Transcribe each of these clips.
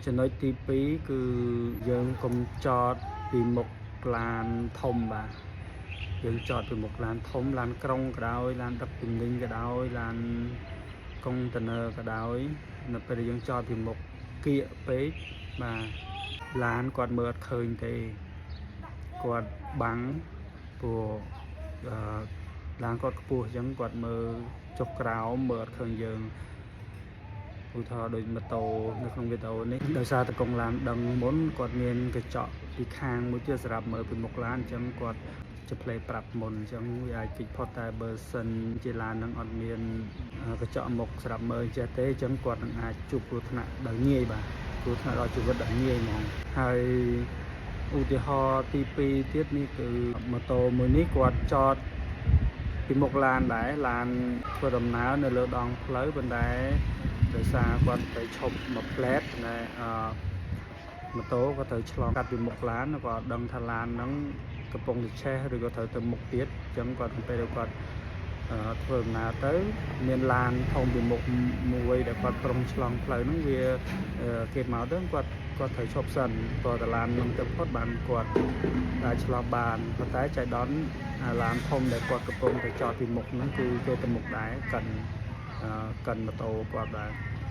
ចំណុចទី2គឺយើងកុំចតពីមុខឡានធំបាទយើងចតពីមុខឡានធំឡានក្រុងក៏ដោយឡានដឹកទំនិញក៏ដោយឡានកុងតឺន័រក៏ដោយនៅពេលយើងចតពីមុខគៀកពេកបាទឡានគាត់មើលអត់ឃើញទេគាត់បាំងព្រោះឡានគាត់ខ្ពស់អញ្ចឹងគាត់មើលចុះក្រោមមើលអត់ឃើញយើងឧទាហរណ៍ដូចម៉ូតូនៅក្នុងវីដេអូនេះដោយសារតែកុងឡានដឹងមុនគាត់មានកញ្ចក់ពីខាងមួយទៀតសម្រាប់មើលពីមុខឡានអញ្ចឹងគាត់จะផ្លេប្រាប់មុនអញ្ចឹងវាអាចគេផុតតែបើសិនជាឡាននឹងអត់មានកញ្ចក់មុខសម្រាប់មើលចេះទេអញ្ចឹងគាត់នឹងអាចជួបគ្រោះថ្នាក់ដោយងាយបាទគ្រោះថ្នាក់ដល់ជីវិតដោយងាយហ្មងហើយឧទាហរណ៍ទី2ទៀតនេះគឺម៉ូតូមួយនេះគាត់ចតពីមុខឡានដែរឡានធ្វើដំណើរនៅលើដងផ្លូវប៉ុន្តែដោយសារគាត់ទៅឈប់មកផ្លែតតែម៉ូតូក៏ត្រូវឆ្លងកាត់ពីមុខឡានក៏ដឹងថាឡានហ្នឹងកំពុងតែឆេះឬក៏ត្រូវទៅមុខទៀតអញ្ចឹងគាត់ពេលគាត់ធ្វើដំណើរទៅមានឡានធំពីមុខមួយដែលគាត់ក្រុងឆ្លងផ្លូវហ្នឹងវាគេមកទៅគាត់ត្រូវឈប់សិនព្រោះតែឡាននឹងទៅផុតបានគាត់អាចឆ្លងបានប៉ុន្តែចៃដន្យឡានធំដែលគាត់កំពុងតែចតពីមុខហ្នឹងគឺគេទៅមុខដែរកិនម៉ូតូគាត់ដែរ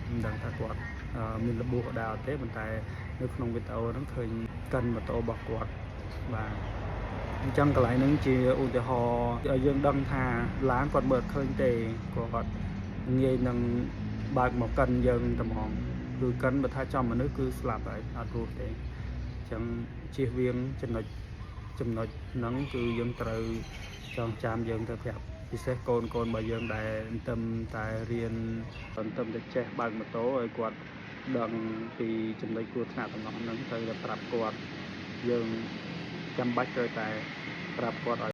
មិនដឹងថាគាត់មានរបួសដែរអត់ទេប៉ុន្តែនៅក្នុងវីដេអូហ្នឹងឃើញកិនម៉ូតូរបស់គាត់បាទអញ្ចឹងកន្លែងហ្នឹងជាឧទាហរណ៍ឲ្យយើងដឹងថាឡានគាត់មើលឃើញទេគាត់ងាយនឹងបើកមកកិនយើងតែហ្មងគឺកិនបើថាចំមនុស្សគឺស្លាប់ហើយអត់រស់ទេអញ្ចឹងជៀសវាងចំណុចហ្នឹងគឺយើងត្រូវចងចាំយើងទៅប្រាប់ពិសេសកូនរបស់យើងដែលតែរៀនតែចេះបើកម៉ូតូឲ្យគាត់ដឹងពីចំណុចគ្រោះថ្នាក់ទាំងអស់ហ្នឹងត្រូវតែប្រាប់គាត់យើងចាំបាច់ត្រូវតែប្រាប់គាត់ឲ្យ